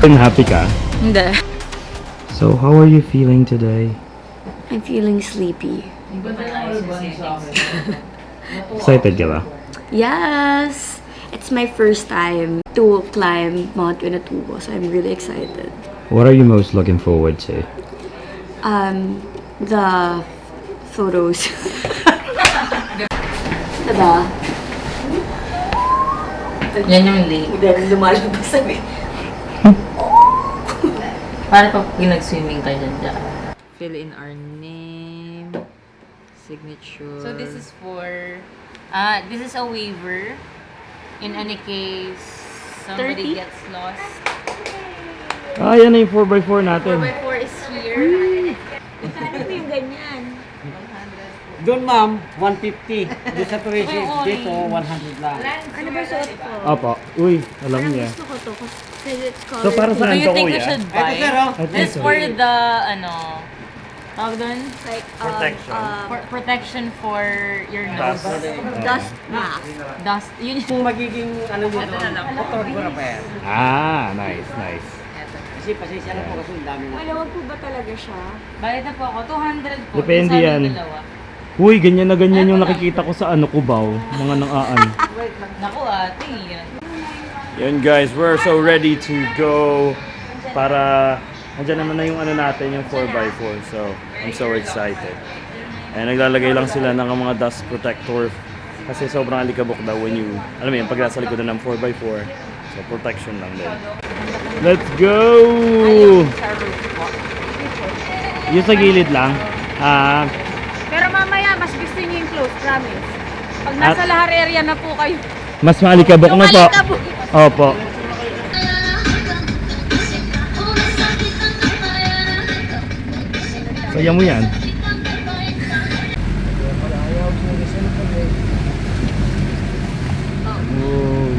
Happy ka? Hindi. So, how are you feeling today? I'm feeling sleepy. Excited ka ba? Yes! It's my first time to climb Mount Pinatubo, so I'm really excited. What are you most looking forward to? The photos. Diba? Yan yung lake. Then lumalabas sabi. Para pag nag-swimming ka dyan. Fill in our name, signature. So this is for, this is a waiver. In any case, somebody 30? gets lost. Ah, yan na yung 4x4 natin. 4x4 is here. Ano ba yung ganyan? Doon ma'am, 150. Doon sa tuition, dito 100 lang. Ano ba suot ko? Opo. Uy, alam niya. Gusto ko to kasi it's So, para Do saan you to, think we kuya? should Ito buy? sir, oh. This for the, tawag doon? like Protection. Protection for your nose. dust mask. Dust. Yun Kung magiging ano dito, photographer. Ah, nice, nice. Kasi pasensya na po kasi ang dami na. Malawag po ba talaga siya? Bayad na po ako. 200 po. Depende Isa yan. yung dalawa. Uy, ganyan na ganyan yung nakikita ko sa ano, Cubao. Mga nang-aan. Naku ate, yan. Yan guys, we're so ready to go para andyan naman na yung ano natin, yung 4x4. So, I'm so excited. And naglalagay lang sila ng mga dust protector kasi sobrang alikabok daw when you, alam mo yun, pag nasa likod ng 4x4. So, protection lang din. Let's go! Yung sa gilid lang. Pero mamaya, mas gusto niyo yung close, promise. Pag nasa lahar area na po kayo. Mas maalikabok na po. Opo. Saya mo yan. Oh.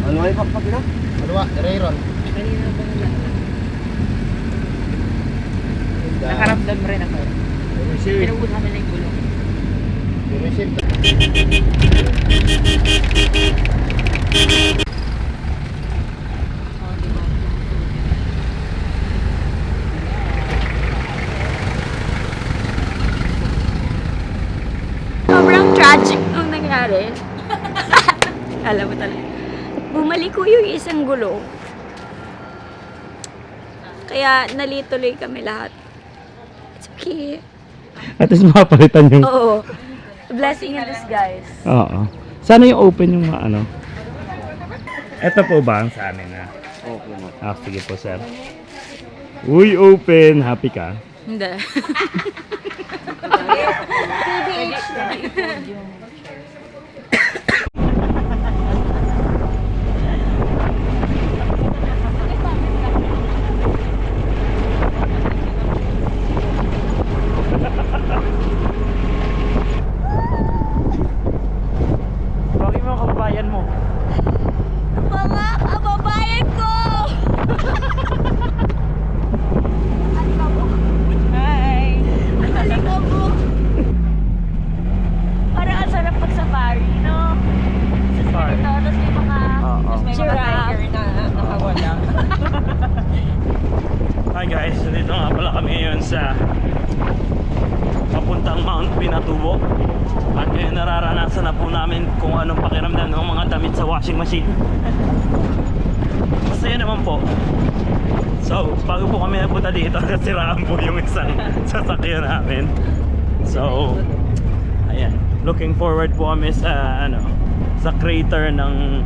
Ano ay pakpak na? Ano ba? Rayron. Nakaramdam rin ako. Pinugod namin na yung gulong. Sobrang tragic nung nangyari. Alam mo talaga. Bumalik ko yung isang gulong. Kaya nalituloy kami lahat. It's okay. At least makapalitan yung... Oo. Blessing in disguise. Oo. Sana yung open yung ano. Ito po ba ang sa amin na? Okay mo. Ah, sige po sir. Uy, open. Happy ka? Hindi. Bakit mo kababayan mo? Mga kababayan ko! Hi! Alikabok! Parang ang sarap pag-safari, no? Safari. Ito, tapos may mga giraffe. na nakawala. Hi guys, dito nga pala kami ngayon sa papuntang Mount Pinatubo. At ngayon nararanasan na po namin kung anong pakiramdam ng mga damit sa washing machine. Masaya naman po. So, bago po kami napunta dito, nasiraan po yung isang sasakyan namin. So, ayan. Looking forward po kami sa sa crater ng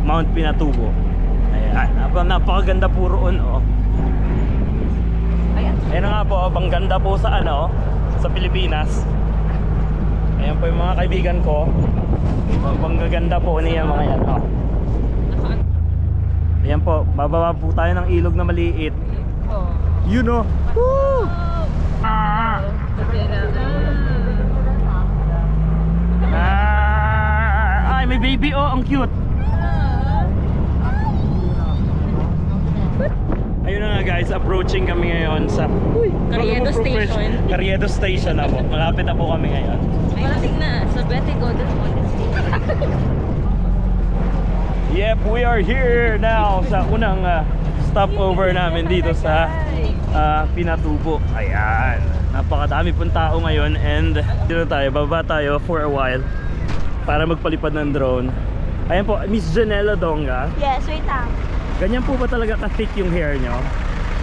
Mount Pinatubo. Ayan, napakaganda po roon, oh. Ayan na nga po, bang ganda po sa sa Pilipinas. Ayan po yung mga kaibigan ko. Bang gaganda po niya mga yan, oh. Ayan po, bababa po tayo ng ilog na maliit. You know. Woo! Ay, may baby, oh, ang cute. Ayun na nga guys, approaching kami ngayon sa Carriedo Station. Carriedo Station na po. Malapit na po kami ngayon. Malating na sa Betty Golden Monastery. Yep, we are here now sa unang stopover namin dito sa Pinatubo. Ayan, napakadami pong tao ngayon and dito tayo, baba tayo for a while para magpalipad ng drone. Ayan po, Miss Janela Donga. Yes, wait lang. Ganyan po ba talaga ka-thick yung hair nyo?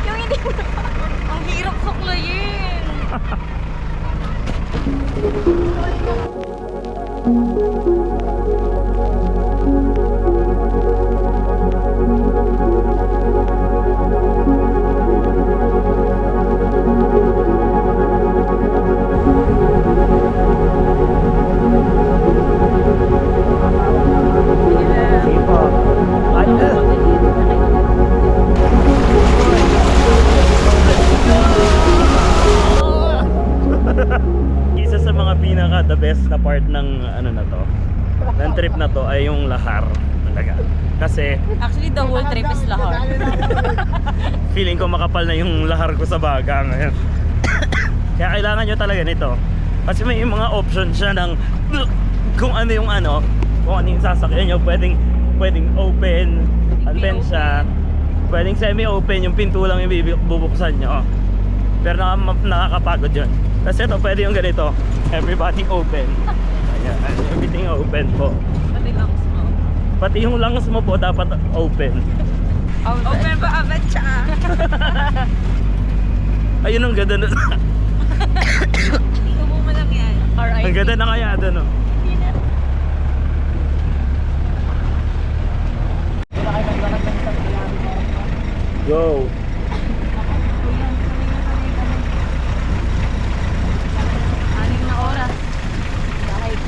Yung hindi mo Ang hirap suklayin. Sige po. Isa sa mga pinaka the best na part ng ano na to, ng trip na to ay yung lahar talaga. Kasi Actually, the whole trip is lahar. feeling ko makapal na yung lahar ko sa baga ngayon. Kaya kailangan nyo talaga nito. Kasi may mga option siya ng kung ano yung sasakyan nyo. Pwedeng open, alpensya, pwedeng semi-open, yung pinto lang yung bubuksan nyo. Pero nakakapagod yun. Kasi ito pwede yung ganito, everybody open. Ayan, everything open po. Pati lang mo. Pati yung lungs mo po dapat open. Open ba abad siya? Ayun ang ganda nun. Tubo mo lang yan. Alright. Ang ganda na kaya doon, no? Go! Anim na oras. Kahit.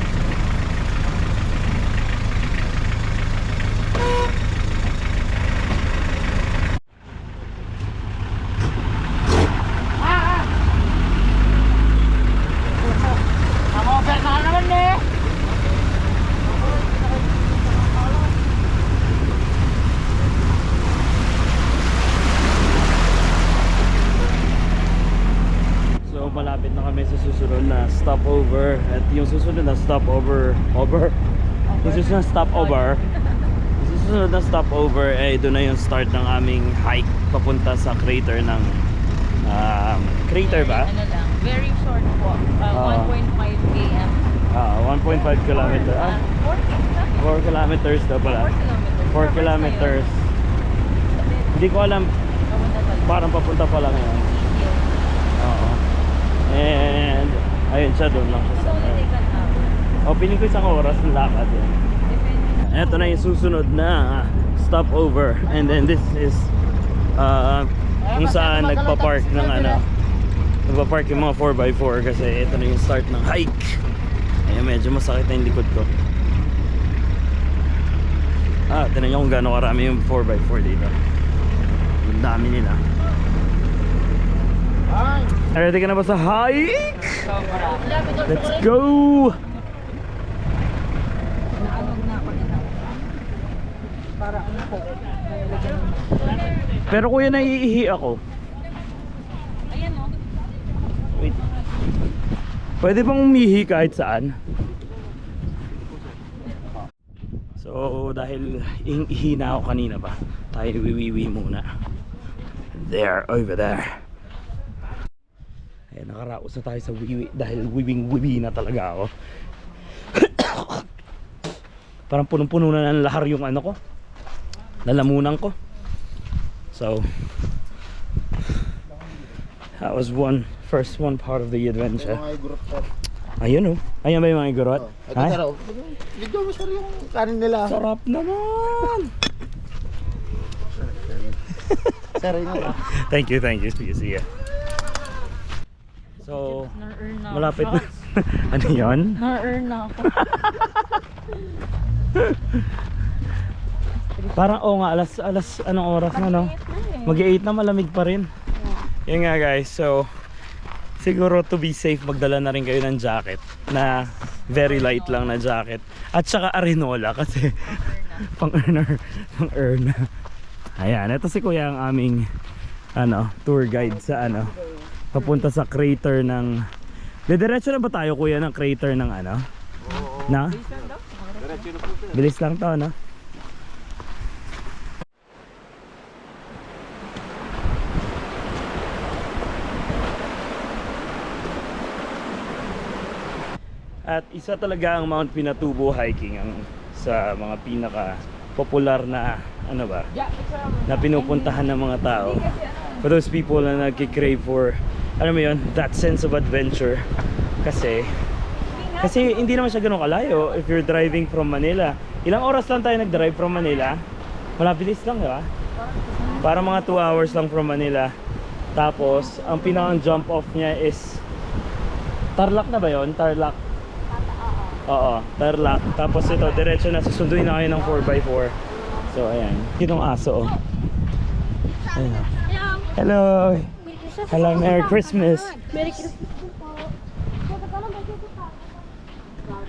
So malapit na kami sa susunod na stopover. At yung susunod na stopover Yung susunod na stopover ay doon na yung start ng aming hike papunta sa crater ng crater ba? Ano lang, very short walk. 1.5 km. 1.5 kilometer. 4 kilometers daw pala. 4 kilometers. Hindi ko alam, parang papunta pa lang yun. Oo. And ayun siya, doon lang siya sa piling ko isang oras ng lakad yun. Eto na yung susunod na stopover. And then this is kung saan nagpa-park ng nagpa-park yung mga 4x4 kasi ito na yung start ng hike. Ayun, medyo masakit na yung likod ko. Tinan nyo kung gaano karami yung 4x4 dito. Ang dami nila. Ready ka na ba sa hike? Let's go! Pero kuya, naiihi ako. Ayan o. Wait. Pwede bang umihi kahit saan? So dahil ihi na ako kanina pa, tayo wiwiwi muna. There, over there. Ayan, nakaraos na tayo sa wiwi dahil wiwing-wiwi na talaga ako. Parang punong-puno na ng lahar yung ano ko, lalamunan ko. So that was first one part of the adventure. Ayun, oh. Ayan ba yung mga igorot? Ay? Video mo sir yung kanin nila. Sarap naman. Sir, yun na. Thank you. See ya. So, Na-earn na malapit ako. na. Ano yun? Na-earn na ako. Parang nga, alas anong oras na, no? Mag-8 na, malamig pa rin. Yun nga guys, so siguro to be safe, magdala na rin kayo ng jacket na very light lang na jacket. At saka arenola kasi pang-earner. Ayan, ito si kuya ang aming tour guide sa papunta sa crater ng diretso na ba tayo kuya ng crater ng na? Bilis lang to, no? At isa talaga ang Mount Pinatubo hiking ang sa mga pinaka popular na na pinupuntahan ng mga tao. For those people na nagki-crave for that sense of adventure. Kasi hindi naman siya ganun kalayo if you're driving from Manila. Ilang oras lang tayo nag-drive from Manila? Malabilis lang, di ba? Para mga 2 hours lang from Manila. Tapos, ang pinakang jump off niya is Tarlac na ba yon? Tarlac. Oo, Tarlac. Tapos ito, diretso na susunduin na kayo ng 4x4. So, ayan. Itong aso, oh. Ayan. Hello! Hello, Merry Christmas! Merry Christmas po.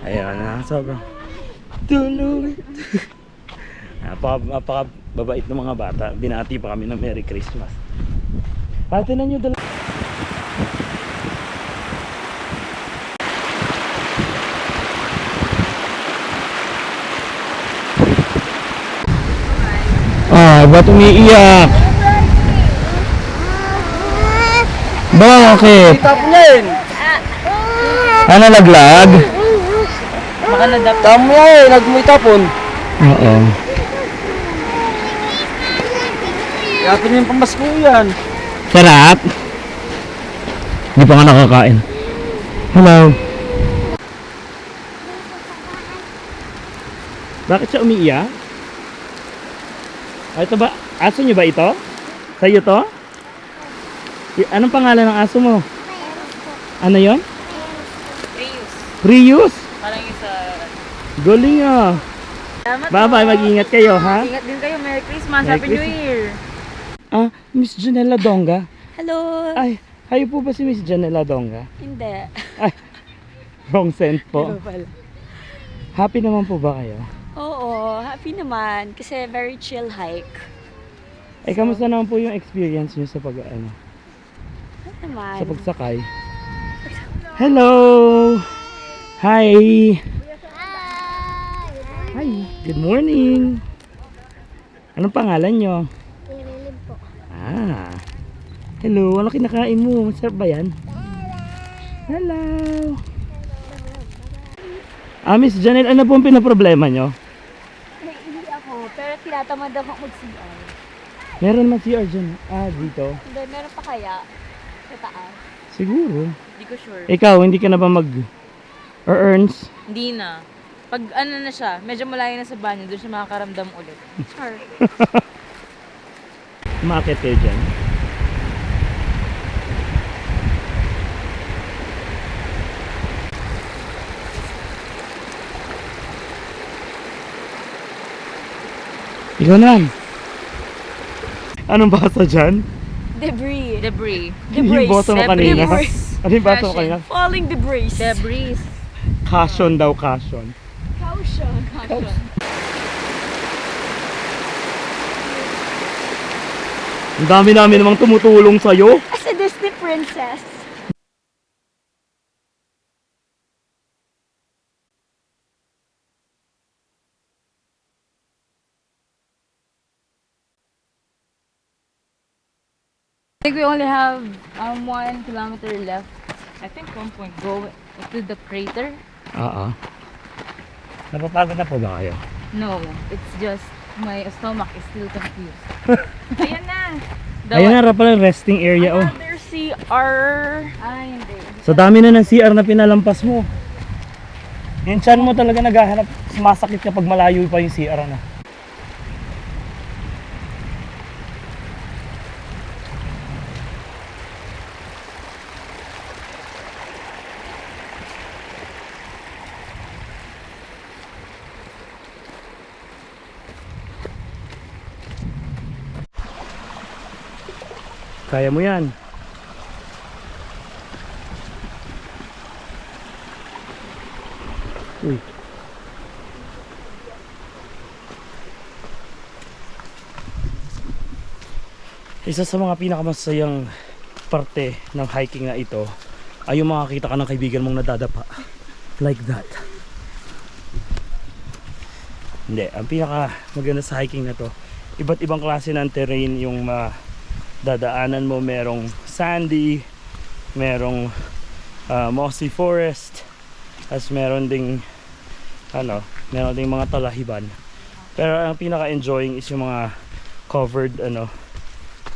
Ayan na, sobrang tulog. Napaka-babait ng mga bata. Binati pa kami ng Merry Christmas. Pati na nyo dala. Ba't umiiyak? Bakit? Tap niya yun. Ano naglag? Baka nadap. Tama niya eh, nagmuitapon. Oo. Yapin niya yung pamasko yan. Sarap? Hindi pa nga nakakain. Hello. Bakit siya umiiyak? Ito ba? Aso nyo ba ito? Sa'yo to? Anong pangalan ng aso mo? Ano yon? Prius. Prius? Parang yung sa... Galing ah. Salamat Bye-bye, mag-ingat kayo ha. Ingat din kayo. Merry Christmas. Merry Happy New Christmas. Year. Ah, Miss Janela Donga. Hello! Ay, kayo po ba si Miss Janela Donga? Hindi. Ay, wrong scent po. Ano pala? Happy naman po ba kayo? Oo, happy naman. Kasi very chill hike. Ay, kamusta naman po yung experience nyo sa Ano naman? sa pagsakay? Hello! Hi! Hi! Good morning! Anong pangalan nyo? Irilin po. Ah! Hello! Ano kinakain mo? Masarap ba yan? Hello! Miss Janelle, ano po ang pinaproblema nyo? Hindi ako, pero tinatamad ako mag-CR. Meron naman CR dyan. Dito. Hindi, meron pa kaya? Sa taas. Siguro. Hindi ko sure. Ikaw, hindi ka na ba earns? Hindi na. Pag ano na siya, medyo malayo na sa banyo, doon siya makakaramdam ulit. Sure. Umakit kayo dyan. Ikaw na. Anong basa dyan? Debris. Debris. Yung boto mo kanina. Debris. Ano yung basa mo kanina? Falling debris. Debris. Caution daw, caution. Caution. Ang dami namin namang tumutulong sa'yo. As a Disney princess. I think we only have 1 kilometer left. I think 1 point. Go to the crater. Oo. Napapagod na po ba kayo? No, it's just my stomach is still confused. Ayan na. Ayun na, pala resting area. Oh. Another CR. Hindi. So dami na ng CR na pinalampas mo. Yung chan mo talaga naghahanap, sumasakit kapag malayo pa yung CR na. Kaya mo yan. Uy. Isa sa mga pinakamasayang parte ng hiking na ito ay yung makakita ka ng kaibigan mong nadadapa. Like that. Hindi, ang pinaka maganda sa hiking na to, iba't ibang klase ng terrain yung dadaanan mo. Merong sandy, merong mossy forest, as meron ding mga talahiban. Pero ang pinaka enjoying is yung mga covered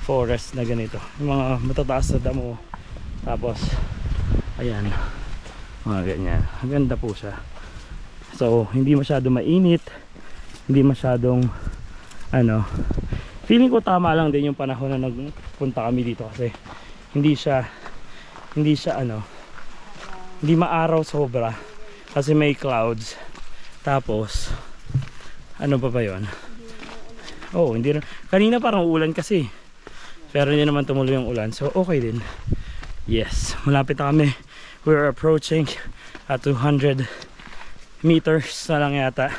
forest na ganito, yung mga matataas na damo, tapos ayan, mga ganyan. Ang ganda po siya. So hindi masyado mainit, hindi masyadong feeling ko tama lang din yung panahon na nagpunta kami dito, kasi hindi maaraw sobra kasi may clouds. Tapos ano pa ba yun? Oh, hindi rin. Kanina parang ulan kasi, pero hindi naman tumuloy yung ulan, so okay din. Yes, malapit na kami. We're approaching at 200 meters na lang yata,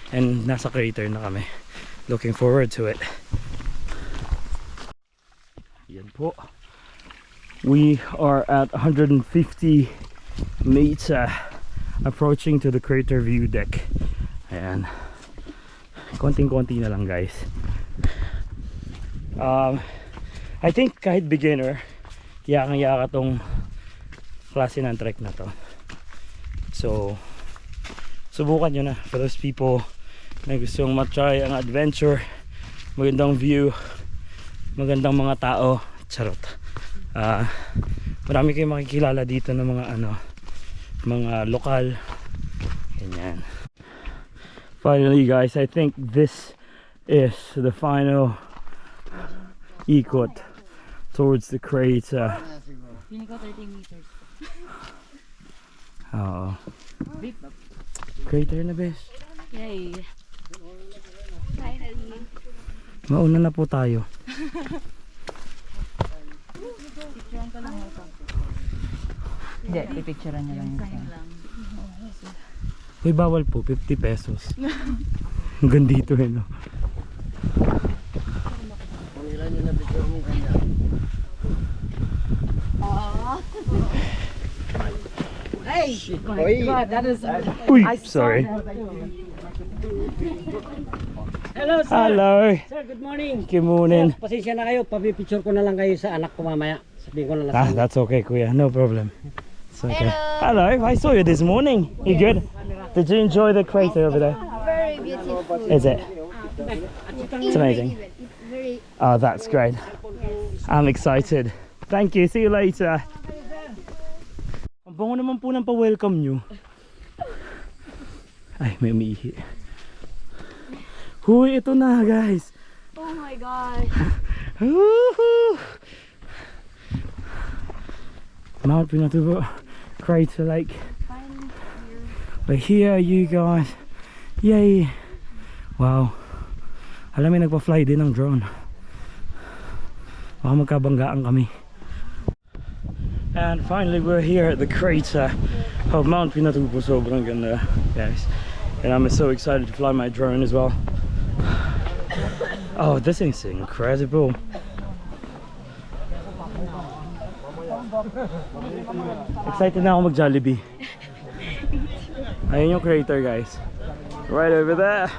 and nasa crater na kami. Looking forward to it. Yan po. We are at 150 meters, approaching to the crater view deck. Ayan. Konting-konti na lang, guys. I think kahit beginner, yakang-yaka tong klase ng trek na to. So subukan nyo na, for those people na gustong matry ang adventure. Magandang view, magandang mga tao, charot. Marami kayong makikilala dito ng mga lokal, ganyan. Finally, guys, I think this is the final ikot towards the crater. Feeling ko 30 meters. Oo. Crater na, bes. Yay! Finally! Mauna na po tayo. Hindi, pipicturean niya lang yung Uy, bawal po, 50 pesos. Hanggang dito no. Uy, sorry. Hello, sir. Hello. Sir, good morning. Good morning. Sir, pasensya na kayo. Papipicture ko na lang kayo sa anak ko mamaya. Sabihin ko na lang. That's okay, kuya. No problem. It's okay. Hello. I saw you this morning. You good? Did you enjoy the crater over there? Very beautiful. Is it? It's amazing. It's very Oh, that's great. I'm excited. Thank you. See you later. Ang bango naman po ng pa-welcome nyo. Ay, may umiihi. Huy, ito na, guys. Oh my god! Woohoo! Mount Pinatubo Crater Lake. We're here, you guys. Yay! Wow. Alam mo, nagpa-fly din ng drone. Baka magkabanggaan kami. And finally, we're here at the crater of Mount Pinatubo. Sobrang ganda, guys. And I'm so excited to fly my drone as well. Oh, this is incredible. Excited na ako mag-Jollibee. Ayun yung crater, guys. Right over there.